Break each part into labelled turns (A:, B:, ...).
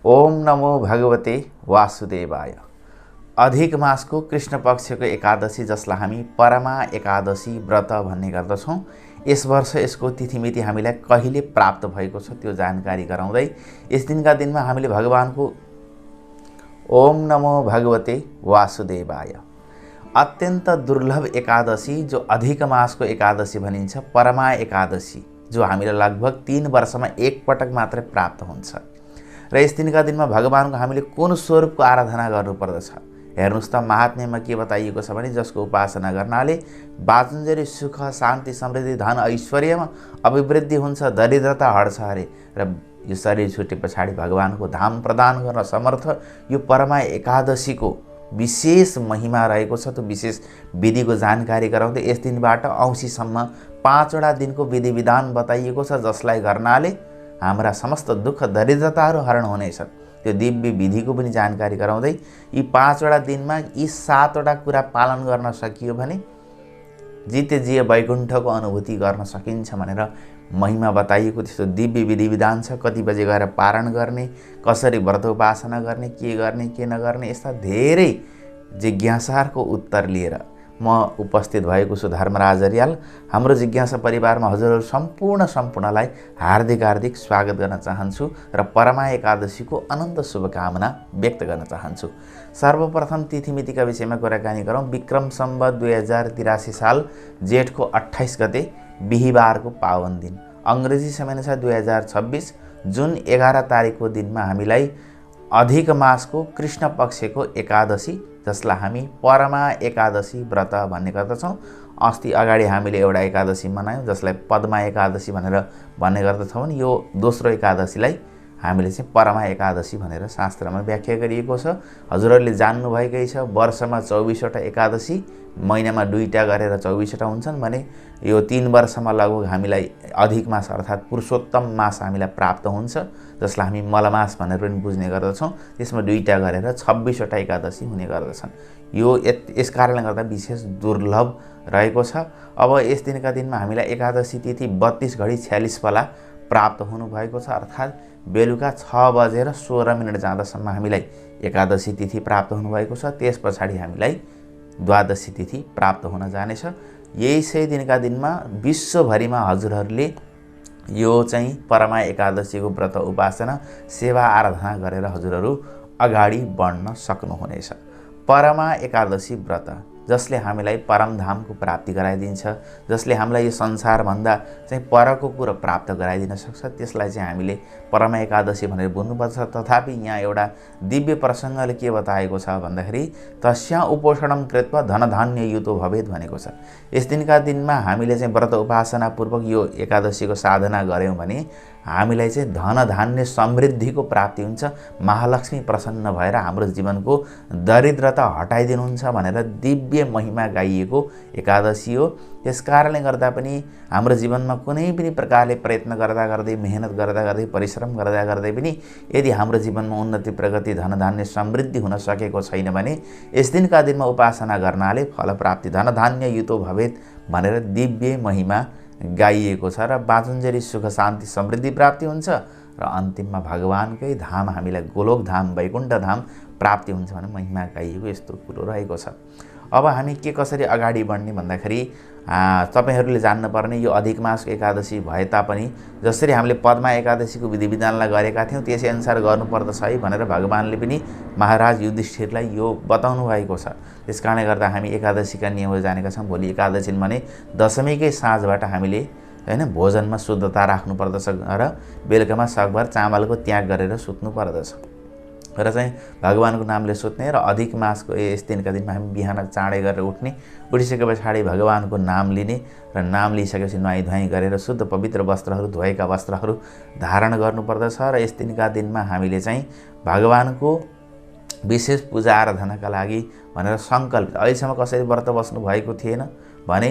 A: ओम नमो भगवते वासुदेवाय। अधिक मासको कृष्ण पक्षको एकादशी जसलाई हामी परमा एकादशी व्रत भन्ने गर्दछौँ। यस वर्ष यसको तिथिमिति हामीलाई कहिले प्राप्त भएको छ त्यो जानकारी गराउँदै यस दिनका दिनमा हामीले भगवानको ओम नमो भगवते वासुदेवाय अत्यन्त दुर्लभ एकादशी जो अधिक मासको एकादशी भनिन्छ, परमा एकादशी जो हामीलाई लगभग 3 वर्षमा एक पटक मात्रै प्राप्त हुन्छ र यस दिनका दिनमा भगवानको हामीले कुन स्वरूपको आराधना गर्नुपर्दछ हेर्नुस् त। महात्म्यमा के बताइएको छ भने जसको उपासना गर्नाले बाँचुन्जेली सुख शान्ति समृद्धि धन ऐश्वर्यमा अभिवृद्धि हुन्छ, दरिद्रता हट्छ अरे र यो शरीर छुटे पछाडि भगवानको धाम प्रदान गर्न समर्थ यो परमा एकादशीको विशेष महिमा रहेको छ। त्यो विशेष विधिको जानकारी गराउँदै यस दिनबाट औँसीसम्म 5 वटा दिनको विधि विधान बताइएको छ जसलाई गर्नाले हाम्रा समस्त दुःख दरिद्रताहरू हरण हुनेछन्। त्यो दिव्य विधिको पनि जानकारी गराउँदै यी 5 वटा दिनमा यी 7 वटा कुरा पालन गर्न सकियो भने जिते जिए वैकुण्ठको अनुभूति गर्न सकिन्छ भनेर महिमा बताइएको त्यस्तो दिव्य विधि विधान छ। कति बजे गएर पारण गर्ने, कसरी व्रत उपासना गर्ने, के नगर्ने, यस्ता धेरै जिज्ञासाहरूको उत्तर लिएर म उपस्थित भएको छु धर्मराज अर्याल। हाम्रो जिज्ञासा परिवारमा हजुरहरू सम्पूर्णलाई हार्दिक स्वागत गर्न चाहन्छु र परमा एकादशीको अनन्त शुभकामना व्यक्त गर्न चाहन्छु। सर्वप्रथम तिथिमितिका विषयमा कुराकानी गरौँ। विक्रम सम्वत 2083 साल जेठको 28 गते बिहीबारको पावन दिन, अङ्ग्रेजी समयअनुसार 2026 जुन 11 तारिकको दिनमा हामीलाई अधिक मासको कृष्ण पक्षको एकादशी जसलाई हामी परमा एकादशी व्रत भन्ने गर्दछौँ। अस्ति अगाडि हामीले एउटा एकादशी मनायौँ जसलाई पद्मा एकादशी भनेर भन्ने गर्दछौँ भने यो दोस्रो एकादशीलाई हामीले चाहिँ परमा एकादशी भनेर शास्त्रमा व्याख्या गरिएको छ। हजुरहरूले जान्नुभएकै छ वर्षमा 24 वटा एकादशी, महिनामा 2टा गरेर 24 वटा हुन्छन् भने यो 3 वर्षमा लगभग हामीलाई अधिक मास अर्थात् पुरुषोत्तम मास हामीलाई प्राप्त हुन्छ जसलाई हामी मलमास भनेर पनि बुझ्ने गर्दछौँ। त्यसमा 2टा गरेर 26 वटा एकादशी हुने गर्दछन्। यो यस कारणले गर्दा विशेष दुर्लभ रहेको छ। अब यस दिनका दिनमा हामीलाई एकादशी तिथि 32 घडी 46 बेला प्राप्त हुनुभएको छ, अर्थात् बेलुका 6 बजेर 16 मिनट जाँदासम्म हामीलाई एकादशी तिथि प्राप्त हुनुभएको छ। त्यस पछाडि हामीलाई द्वादशी तिथि प्राप्त हुन जानेछ। यसै दिनका दिनमा विश्वभरिमा हजुरहरूले यो चाहिँ परमा एकादशीको व्रत उपासना सेवा आराधना गरेर हजुरहरू अगाडि बढ्न सक्नुहुनेछ। परमा एकादशी व्रत जसले हामीलाई परमधामको प्राप्ति गराइदिन्छ, जसले हामीलाई यो संसारभन्दा चाहिँ परको कुरो प्राप्त गराइदिन सक्छ, त्यसलाई चाहिँ हामीले परमा एकादशी भनेर बुझ्नुपर्छ। तथापि यहाँ एउटा दिव्य प्रसङ्गले के बताएको छ भन्दाखेरि तस्या उपोषणम कृत्वा धनधान्य युतो भवेत् भनेको छ। यस दिनका दिनमा हामीले चाहिँ व्रत उपासनापूर्वक यो एकादशीको साधना गऱ्यौँ भने हामीलाई चाहिँ धन धान्य समृद्धिको प्राप्ति हुन्छ। महालक्ष्मी प्रसन्न भएर हाम्रो जीवनको दरिद्रता हटाइदिनुहुन्छ भनेर दिव्य महिमा गाइएको एकादशी हो। त्यस कारणले गर्दा पनि हाम्रो जीवनमा कुनै पनि प्रकारले प्रयत्न गर्दा गर्दै, मेहनत गर्दा गर्दै, परिश्रम गर्दा गर्दै पनि यदि हाम्रो जीवनमा उन्नति प्रगति धन धान्य समृद्धि हुन सकेको छैन भने यस दिनका दिनमा उपासना गर्नाले फलप्राप्ति धनधान्य युतो भवेत् भनेर दिव्य महिमा गाइएको छ र बाँचुन्जेली सुख शान्ति समृद्धि प्राप्ति हुन्छ र अन्तिममा भगवानकै धाम हामीलाई गोलोक धाम वैकुण्ठ धाम प्राप्ति हुन्छ भने महिमा गाइएको यस्तो कुरो रहेको छ। अब हामी के कसरी अगाडि बढ्ने भन्दाखेरि तपाईहरूले जान्नुपर्ने यो अधिक मासको एकादशी भए तापनि जसरी हामीले पद्मा एकादशीको विधि विधानलाई गरेका थियौँ त्यसै अनुसार गर्नुपर्दछ है भनेर भगवानले पनि महाराज युधिष्ठिरलाई यो बताउनु भएको छ। त्यस कारणले गर्दा हामी एकादशीका नियमहरू जानेका छौँ। भोलि एकादशी भने दशमीकै साँझबाट हामीले हैन भोजनमा शुद्धता राख्नुपर्दछ र बेलुकामा सकभर चामलको त्याग गरेर सुत्नु पर्दछ र चाहिँ भगवानको नामले सुत्ने र अधिक मासको यस दिनका दिनमा हामी बिहान चाँडै गरेर उठिसके पछाडि भगवानको नाम लिने र नाम लिइसकेपछि नुहाइ गरेर शुद्ध पवित्र वस्त्रहरू धोएका वस्त्रहरू धारण गर्नुपर्दछ र यस दिनका दिनमा हामीले चाहिँ भगवानको विशेष पूजा आराधनाका लागि भनेर सङ्कल्प अहिलेसम्म कसरी व्रत बस्नु भएको थिएन भने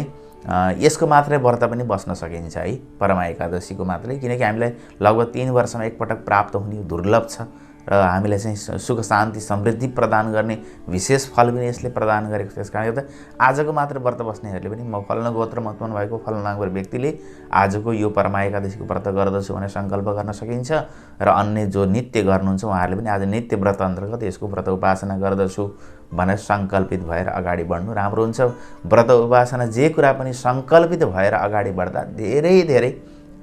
A: यसको मात्रै व्रत पनि बस्न सकिन्छ है, परमा एकादशीको मात्रै, किनकि हामीलाई लगभग 3 वर्षमा एकपटक प्राप्त हुने दुर्लभ छ र हामीलाई चाहिँ सुख शान्ति समृद्धि प्रदान गर्ने विशेष फल पनि यसले प्रदान गरेको छ। त्यसकारणले गर्दा आजको मात्र व्रत बस्नेहरूले पनि म फल्ना गोत्र उत्पन्न भएको फल्ना व्यक्तिले आजको यो परमा एकादशीको व्रत गर्दछु भनेर सङ्कल्प गर्न सकिन्छ र अन्य जो नित्य गर्नुहुन्छ उहाँहरूले पनि आज नित्य व्रत अन्तर्गत यसको व्रत उपासना गर्दछु भनेर सङ्कल्पित भएर अगाडि बढ्नु राम्रो हुन्छ। व्रत उपासना जे कुरा पनि सङ्कल्पित भएर अगाडि बढ्दा धेरै धेरै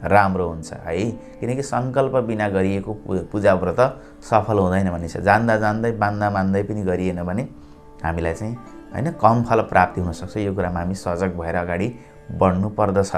A: राम्रो हुन्छ है, किनकि सङ्कल्प बिना गरिएको पूजा व्रत सफल हुँदैन भन्ने छ। जान्दा जान्दै बान्दा मान्दै पनि गरिएन भने हामीलाई चाहिँ हैन कम फल प्राप्ति हुनसक्छ। यो कुरामा हामी सजग भएर अगाडि बढ्नु पर्दछ।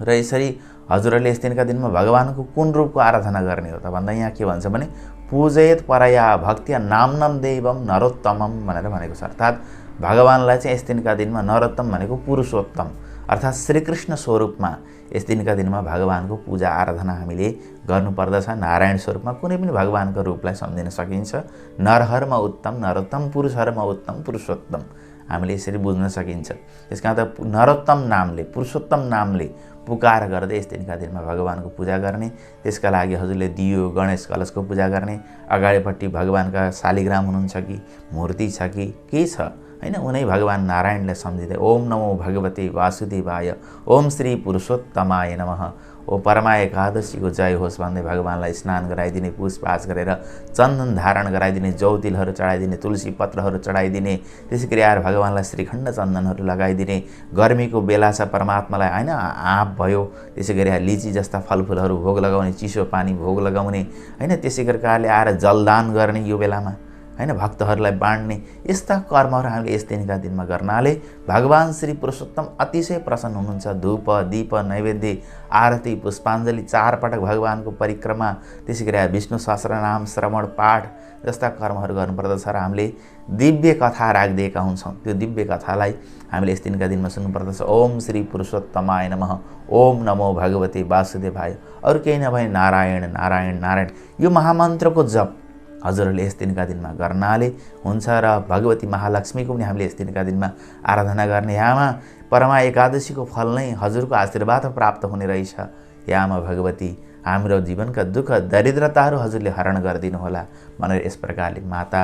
A: र यसरी हजुरहरूले यस दिनका दिनमा भगवानको कुन रूपको आराधना गर्ने हो त भन्दा यहाँ के भन्छ भने पूजयत परया भक्त्या नाम्नम देवम नरोत्तमम भनेर भनेको छ। अर्थात् भगवानलाई चाहिँ यस दिनका दिनमा नरोत्तम भनेको पुरुषोत्तम अर्थात् श्रीकृष्ण स्वरूपमा यस दिनका दिनमा भगवानको पूजा आराधना हामीले गर्नुपर्दछ। नारायण स्वरूपमा कुनै पनि भगवानको रूपलाई सम्झिन सकिन्छ। नरहरमा उत्तम नरोत्तम, पुरुषहरमा उत्तम पुरुषोत्तम हामीले यसरी बुझ्न सकिन्छ। त्यसकारण त नरोत्तम नामले पुरुषोत्तम नामले पुकार गर्दै यस दिनका दिनमा भगवानको पूजा गर्ने। त्यसका लागि हजुरले दियो गणेश कलशको पूजा गर्ने। अगाडिपट्टि भगवानका शालिग्राम हुनुहुन्छ कि मूर्ति छ कि के छ हैन, उनै भगवान नारायणलाई सम्झिँदै ओम नमो भगवते वासुदेवाय, ओम श्री पुरुषोत्तमाय नमः, ओ परमा एकादशीको जय होस् भन्दै भगवानलाई स्नान गराइदिने, पुछपाछ गरेर चन्दन धारण गराइदिने, जौतिलहरू चढाइदिने, तुलसी पत्रहरू चढाइदिने, त्यसै गरी आएर भगवानलाई श्रीखण्ड चन्दनहरू लगाइदिने। गर्मीको बेला छ परमात्मालाई हैन आँप भयो, त्यसै गरी लिची जस्ता फलफुलहरू भोग लगाउने, चिसो पानी भोग लगाउने हैन, त्यसै गरी आएर जलदान गर्ने यो बेलामा हैन, भक्तहरूलाई बाँड्ने। यस्ता कर्महरू हामीले यस दिनका दिनमा गर्नाले भगवान श्री पुरुषोत्तम अतिशय प्रसन्न हुनुहुन्छ। धूप दीप नैवेद्य आरती पुष्पाञ्जली 4 पटक भगवानको परिक्रमा, त्यसै गरी विष्णु सहस्रनाम श्रवण पाठ जस्ता कर्महरू गर्नुपर्दछ। र हामीले दिव्य कथा राखिदिएका हुन्छौँ, त्यो दिव्य कथालाई हामीले यस दिनका दिनमा सुन्नुपर्दछ। ओम श्री पुरुषोत्तमाय नमः, ओम नमो भगवते वासुदेवाय, अरू केही नभए नारायण नारायण नारायण यो महामन्त्रको जप हजुरहरूले यस दिनका दिनमा गर्नाले हुन्छ। र भगवती महालक्ष्मीको पनि हामीले यस दिनका दिनमा आराधना गर्ने। यामा परमा एकादशीको फल नै हजुरको आशीर्वाद प्राप्त हुने रहेछ। यामा भगवती हाम्रो जीवनका दुःख दरिद्रताहरू हजुरले हरण गरिदिनु होला भनेर यस प्रकारले माता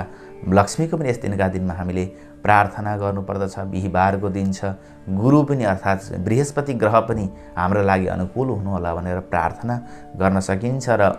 A: लक्ष्मीको पनि यस दिनका दिनमा हामीले प्रार्थना गर्नुपर्दछ। बिहीबारको दिन छ, गुरु पनि अर्थात् बृहस्पति ग्रह पनि हाम्रो लागि अनुकूल हुनुहोला भनेर प्रार्थना गर्न सकिन्छ। र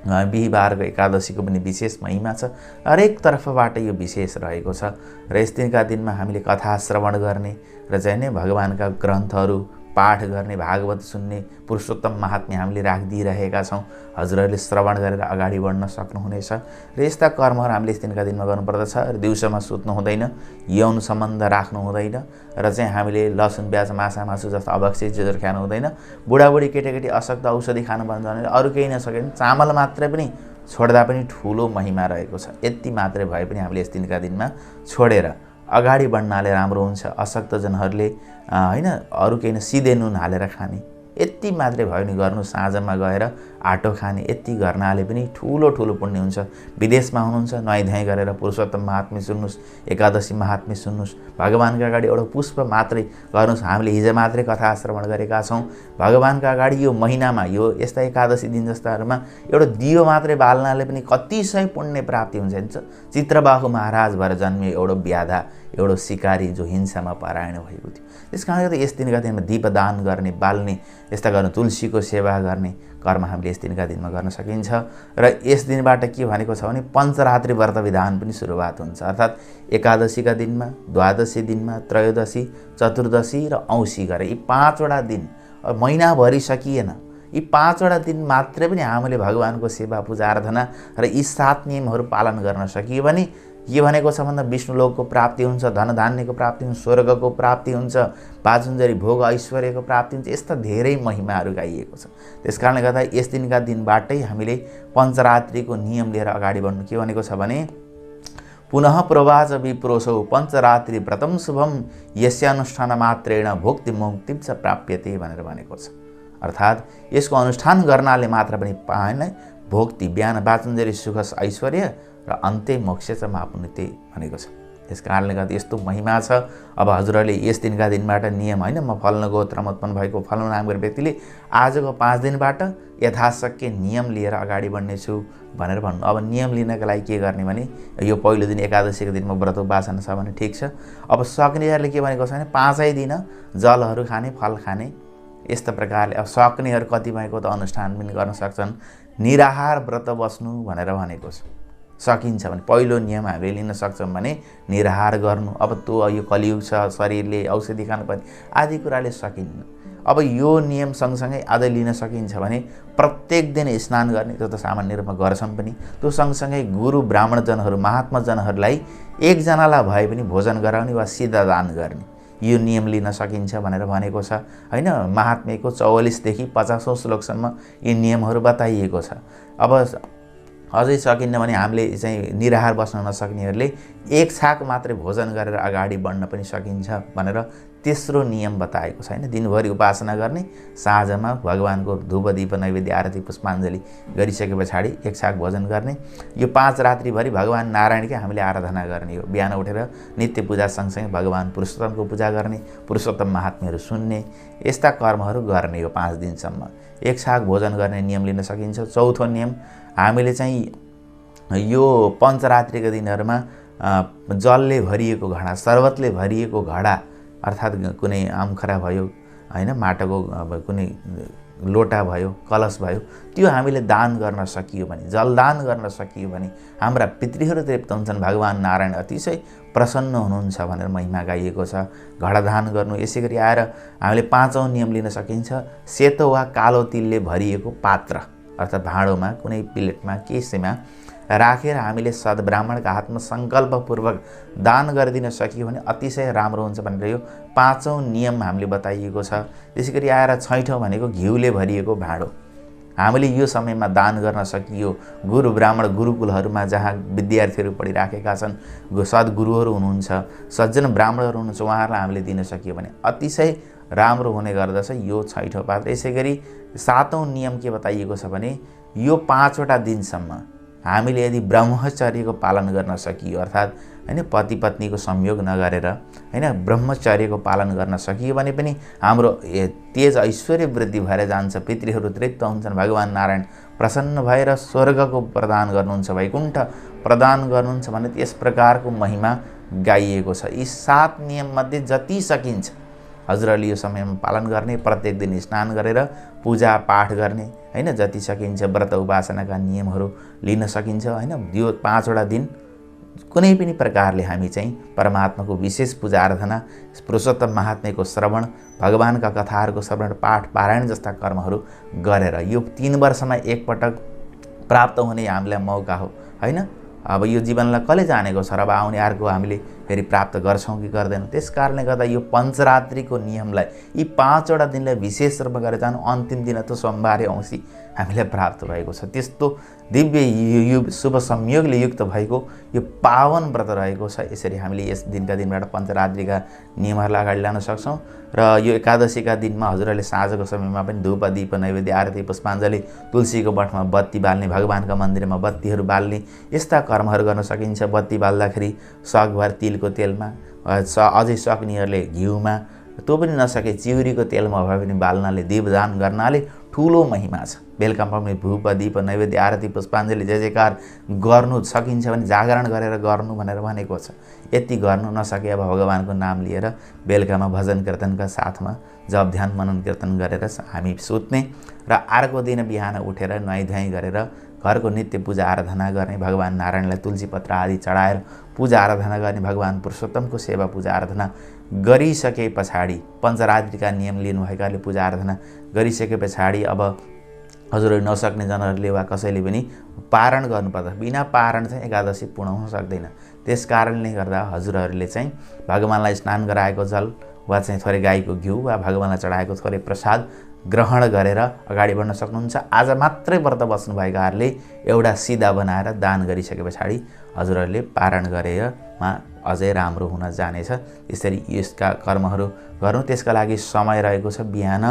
A: बिहीबारको एकादशीको पनि विशेष महिमा छ, हरेक तर्फबाट यो विशेष रहेको छ। र यस दिनका दिनमा हामीले कथा श्रवण गर्ने र चाहिँ नै भगवानका ग्रन्थहरू पाठ गर्ने, भागवत सुन्ने, पुरुषोत्तम महात्म्य हामीले राखिदिइरहेका छौँ। हजुरहरूले श्रवण गरेर अगाडि बढ्न सक्नुहुनेछ। र यस्ता कर्महरू हामीले यस दिनका दिनमा गर्नुपर्दछ। र दिउँसोमा सुत्नु हुँदैन, यौन सम्बन्ध राख्नु हुँदैन, र चाहिँ हामीले लसुन प्याज माछा मासु जस्तो अवश्य चिजहरू खानु हुँदैन। बुढाबुढी केटाकेटी अशक्त औषधि खानु पर्छ भने अरू केही नसके चामल मात्रै पनि छोड्दा पनि ठुलो महिमा रहेको छ। यति मात्रै भए पनि हामीले यस दिनका दिनमा छोडेर अगाडि बढ्नाले राम्रो हुन्छ। अशक्तजनहरूले हैन अरू केही न सिधे नुन हालेर खाने, यति मात्रै भयो नि गर्नु। साँझमा गएर आटो खाने, यति गर्नाले पनि ठुलो ठुलो पुण्य हुन्छ। विदेशमा हुनुहुन्छ नुहाइधुवाइ गरेर पुरुषोत्तम महात्म्य सुन्नुहोस्, एकादशी महात्म्य सुन्नुहोस्, भगवानका अगाडि एउटा पुष्प मात्रै गर्नुहोस्। हामीले हिजो मात्रै कथा श्रवण गरेका छौँ। भगवानका अगाडि यो महिनामा यो यस्ता एकादशी दिन जस्ताहरूमा एउटा दियो मात्रै बाल्नाले पनि कतिसय पुण्य प्राप्ति हुन्छ। चित्रबाहु महाराज भएर जन्मियो एउटा ब्याधा, एउटा सिकारी जो हिंसामा परायण भएको थियो। त्यस कारणले यस दिनका दिनमा दीपदान गर्ने, बाल्ने, यस्ता गर्न, तुलसीको सेवा गर्ने कर्म हामीले यस दिनका दिनमा गर्न सकिन्छ। र यस दिनबाट के भनेको छ भने पञ्चरात्रि व्रत विधान पनि सुरुवात हुन्छ। अर्थात् एकादशीका दिनमा, द्वादशी दिनमा, त्रयोदशी, चतुर्दशी र औँसी गरे यी 5वटा दिन महिनाभरि सकिएन। यी 5वटा दिन मात्रै पनि हामीले भगवानको सेवा पूजा आराधना र यी 7 नियमहरू पालन गर्न सकियो भने के भनेको छ भन्दा विष्णुलोकको प्राप्ति हुन्छ, धनधान्यको प्राप्ति हुन्छ, स्वर्गको प्राप्ति हुन्छ, बाजुन्जरी भोग ऐश्वर्यको प्राप्ति हुन्छ। यस्ता धेरै महिमाहरू गाइएको छ। त्यस कारणले गर्दा यस दिनका दिनबाटै हामीले पञ्चरात्रिको नियम लिएर अगाडि बढ्नु। के भनेको छ भने पुनः प्रवाच विप्रोसौ पञ्चरात्रि व्रतम शुभम यस्यानुष्ठान मात्रेण भोक्ति मुक्तिं च प्राप्यते भनेर भनेको छ। अर्थात् यसको अनुष्ठान गर्नाले मात्र पनि पाएन भोक्ति, बिहान बाचुन्जरी सुख ऐश्वर्य र अन्त्य मोक्ष च महापुण्यते भनेको छ। त्यस कारणले गर्दा यस्तो महिमा छ। अब हजुरहरूले यस दिनका दिनबाट नियम होइन, म फल्न गोत्रमा उत्पन्न भएको फल्नु नाम गर्ने व्यक्तिले आजको 5 दिनबाट यथाशक्य नियम लिएर अगाडि बढ्नेछु भनेर भन्नु। अब नियम लिनका लागि के गर्ने भने यो पहिलो दिन एकादशीको दिनमा व्रत उपासना छ भने ठिक छ। अब सक्नेहरूले के भनेको छ भने 5 दिन जलहरू खाने, फल खाने, यस्ता प्रकारले। अब सक्नेहरू कति भएको त अनुष्ठान पनि गर्न सक्छन्। निराहार व्रत बस्नु भनेर भनेको छ। सकिन्छ भने पहिलो नियम हामीले लिन सक्छौँ भने निराहार गर्नु। अब त्यो यो कलियुग छ, शरीरले औषधि खानुपर्ने आदि कुराले सकिन्न। अब यो नियम सँगसँगै अझै लिन सकिन्छ भने प्रत्येक दिन स्नान गर्ने, त्यो त सामान्य रूपमा गर्छौँ पनि। त्यो सँगसँगै गुरु ब्राह्मणजनहरू महात्माजनहरूलाई एकजनालाई भए पनि भोजन गराउने वा सिधा दान गर्ने, यो नियम लिन सकिन्छ भनेर भनेको छ होइन। महात्म्यको 44 देखि 50औं श्लोकसम्म यी नियमहरू बताइएको छ। अब अझै सकिन्न भने हामीले चाहिँ निराहार बस्न नसक्नेहरूले एक छाक मात्रै भोजन गरेर अगाडि बढ्न पनि सकिन्छ भनेर तेस्रो नियम बताएको छ होइन। दिनभरि उपासना गर्ने, साँझमा भगवानको धूप दीप नैवेद्य आरती पुष्पाञ्जली गरिसके पछाडि एक छाक भोजन गर्ने। यो 5 रात्रिभरि भगवान नारायणकै हामीले आराधना गर्ने हो। बिहान उठेर नित्य पूजा सँगसँगै भगवान पुरुषोत्तमको पूजा गर्ने, पुरुषोत्तम महात्म्यहरू सुन्ने, यस्ता कर्महरू गर्ने हो 5 दिनसम्म। एक छाक भोजन गर्ने नियम लिन सकिन्छ। चौथो नियम हामीले चाहिँ यो पञ्चरात्रिका दिनहरूमा जलले भरिएको घडा, शरबतले भरिएको घडा अर्थात् कुनै आमखरा भयो होइन, माटोको अब कुनै लोटा भयो, कलश भयो, त्यो हामीले दान गर्न सकियो भने, जलदान गर्न सकियो भने हाम्रा पितृहरू तृप्त हुन्छन्। भगवान नारायण अतिशय प्रसन्न हुनुहुन्छ भनेर महिमा गाइएको छ। घडादान गर्नु। यसै गरी आएर हामीले 5औं नियम लिन सकिन्छ। सेतो वा कालो तिलले भरिएको पात्र अर्थात् भाँडोमा, कुनै प्लेटमा, केसमा राखेर हामीले सद्ब्राह्मणका हातमा सङ्कल्पपूर्वक दान गरिदिन सकियो भने अतिशय राम्रो हुन्छ भनेर यो 5औं नियम हामीले बताइएको छ। त्यसै गरी आएर 6औं भनेको घिउले भरिएको भाँडो हामीले यो समयमा दान गर्न सकियो। गुरु ब्राह्मण गुरुकुलहरूमा जहाँ विद्यार्थीहरू पढिराखेका छन्, सद्गुरुहरू हुनुहुन्छ, सज्जन ब्राह्मणहरू हुनुहुन्छ, उहाँहरूलाई हामीले दिन सकियो भने अतिशय राम्रो हुने गर्दछ यो 6औं पात्र। यसै गरी 7औं नियम के बताइएको छ भने यो 5वटा दिनसम्म हामीले यदि ब्रह्मचर्यको पालन गर्न सकियो अर्थात् होइन पति पत्नीको संयोग नगरेर होइन ब्रह्मचर्यको पालन गर्न सकियो भने पनि हाम्रो तेज ऐश्वर्य वृद्धि भएर जान्छ। पितृहरू तृप्त हुन्छन्। भगवान नारायण प्रसन्न भएर स्वर्गको प्रदान गर्नुहुन्छ, वैकुण्ठ प्रदान गर्नुहुन्छ भने यस प्रकारको महिमा गाइएको छ। यी 7 नियममध्ये जति सकिन्छ हजुरहरूले यो समयमा पालन गर्ने, प्रत्येक दिन स्नान गरेर पूजा पाठ गर्ने होइन, जति सकिन्छ व्रत उपासनाका नियमहरू लिन सकिन्छ होइन। यो 5वटा दिन कुनै पनि प्रकारले हामी चाहिँ परमात्माको विशेष पूजा आराधना, पुरुषोत्तम महात्म्यको श्रवण, भगवानका कथाहरूको श्रवण, पाठ पारायण जस्ता कर्महरू गरेर यो 3 वर्षमा एकपटक प्राप्त हुने हामीलाई मौका हो होइन। अब यो जीवनलाई कसले जानेको छ र अब आउने अर्को हामीले फेरि प्राप्त गर्छौँ कि गर्दैनौँ। त्यस कारणले गर्दा यो पञ्चरात्रिको नियमलाई, यी 5वटा दिनलाई विशेष रूपमा गरेर जानु। अन्तिम दिन त सोमबार औँसी हामीलाई प्राप्त भएको छ। त्यस्तो दिव्य युग शुभ संयोगले युक्त भएको यो पावन व्रत रहेको छ। यसरी हामीले यस दिनका दिनबाट पञ्चरात्रिका नियमहरूलाई अगाडि लान सक्छौँ। र यो एकादशीका दिनमा हजुरहरूले साँझको समयमा पनि धूप दीप नैवेद्य आरती पुष्पाञ्जली, तुलसीको बठमा बत्ती बाल्ने, भगवानका मन्दिरमा बत्तीहरू बाल्ने, यस्ता कर्महरू गर्न सकिन्छ। बत्ती बाल्दाखेरि सकभर तिलको तेलमा, अझै सक्नेहरूले घिउमा, त्यो पनि नसके चिउरीको तेलमा भए पनि बाल्नाले, दीपदान गर्नाले ठुलो महिमा छ। बेलुकामा पनि धूप दीप नैवेद्य आरती पुष्पाञ्जली जय जयकार गर्नु सकिन्छ भने जागरण गरेर गर्नु भनेर भनेको छ। यति गर्नु नसके अब भगवानको नाम लिएर बेलुकामा भजन कीर्तनका साथमा जप ध्यान मनन कीर्तन गरेर हामी सुत्ने र अर्को दिन बिहान उठेर नुहाइधुवाइ गरेर घरको नित्य पूजा आराधना गर्ने, भगवान नारायणलाई तुलसी पत्र आदि चढाएर पूजा आराधना गर्ने, भगवान पुरुषोत्तमको सेवा पूजा आराधना गरिसके पछाडि पञ्चरात्रिका नियम लिनुभएकाले पूजा आराधना गरिसके पछाडि अब हजुरहरू नसक्ने जनहरूले वा कसैले पनि पारण गर्नुपर्छ। बिना पारण चाहिँ एकादशी पूर्ण हुन सक्दैन। त्यस कारणले गर्दा हजुरहरूले चाहिँ भगवानलाई स्नान गराएको जल वा चाहिँ थोरै गाईको घिउ वा भगवानलाई चढाएको थोरै प्रसाद ग्रहण गरेर अगाडि बढ्न सक्नुहुन्छ। आज मात्रै व्रत बस्नुभएकाहरूले एउटा सिधा बनाएर दान गरिसके पछाडि हजुरहरूले पारण गरेमा अझै राम्रो हुन जानेछ। यसरी यसका कर्महरू गर्नु। त्यसका लागि समय रहेको छ बिहान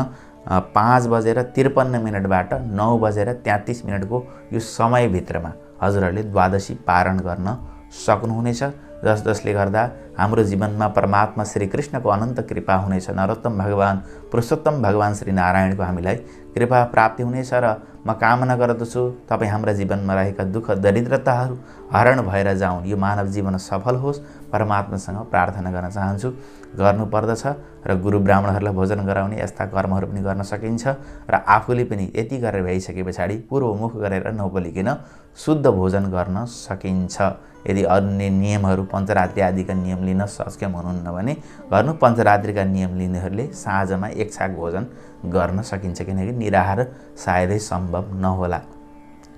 A: 5:53 बाट 9:33 को यो समयभित्रमा हजुरहरूले द्वादशी पारण गर्न सक्नुहुनेछ। जसले गर्दा हाम्रो जीवनमा परमात्मा श्री कृष्णको अनन्त कृपा हुनेछ। नरोत्तम भगवान पुरुषोत्तम भगवान श्री नारायणको हामीलाई कृपा प्राप्ति हुनेछ र म कामना गर्दछु तपाईँ हाम्रा जीवनमा रहेका दुःख दरिद्रताहरू हरण भएर जाउन्, यो मानव जीवन सफल होस्, परमात्मासँग प्रार्थना गर्न चाहन्छु। गर्नुपर्दछ र गुरु ब्राह्मणहरूलाई भोजन गराउने यस्ता कर्महरू पनि गर्न सकिन्छ र आफूले पनि यति गरेर भइसके पछाडि पूर्वमुख गरेर नबोलिकन शुद्ध भोजन गर्न सकिन्छ। यदि अन्य नियमहरू पञ्चरात्रि आदिका नियम लिन सक्षम हुनुहुन्न भने गर्नु पञ्चरात्रिका नियम लिनेहरूले साँझमा एक छाक भोजन गर्न सकिन्छ, किनकि निराहार सायदै सम्भव नहोला।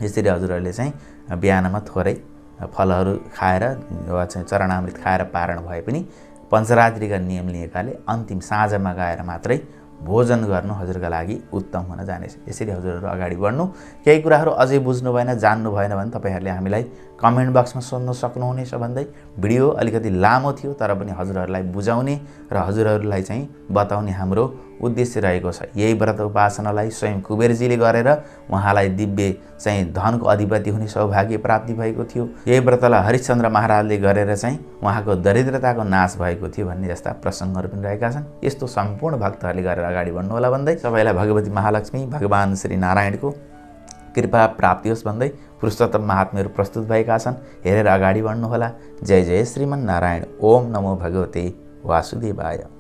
A: यसरी हजुरहरूले चाहिँ बिहानमा थोरै फलहरू खाएर वा चाहिँ चरणामृत खाएर पारण भए पनि पञ्चरात्रिका नियम लिएकाले अन्तिम साँझमा गएर मात्रै भोजन गर्नु हजुरका लागि उत्तम हुन जानेछ। यसरी हजुरहरू अगाडि बढ्नु। केही कुराहरू अझै बुझ्नु भएन, जान्नु भएन भने तपाईँहरूले हामीलाई कमेन्ट बक्समा सोध्न सक्नुहुनेछ भन्दै भिडियो अलिकति लामो थियो तर पनि हजुरहरूलाई बुझाउने र हजुरहरूलाई चाहिँ बताउने हाम्रो उद्देश्य रहेको छ। यही व्रत उपासनालाई स्वयं कुबेरजीले गरेर उहाँलाई दिव्य चाहिँ धनको अधिपति हुने सौभाग्य प्राप्ति भएको थियो। यही व्रतलाई हरिश्चन्द्र महाराजले गरेर चाहिँ उहाँको दरिद्रताको नाश भएको थियो भन्ने जस्ता प्रसङ्गहरू पनि रहेका छन्। यस्तो सम्पूर्ण भक्तहरूले गरेर अगाडि बढ्नु होला भन्दै सबैलाई भगवती महालक्ष्मी भगवान श्री नारायणको कृपा प्राप्ति होस् भन्दै पुरुषोत्तम महात्म्यहरू प्रस्तुत भएका छन्, हेरेर अगाडि बढ्नु होला। जय जय श्रीमन् नारायण। ओम नमो भगवते वासुदेवाय।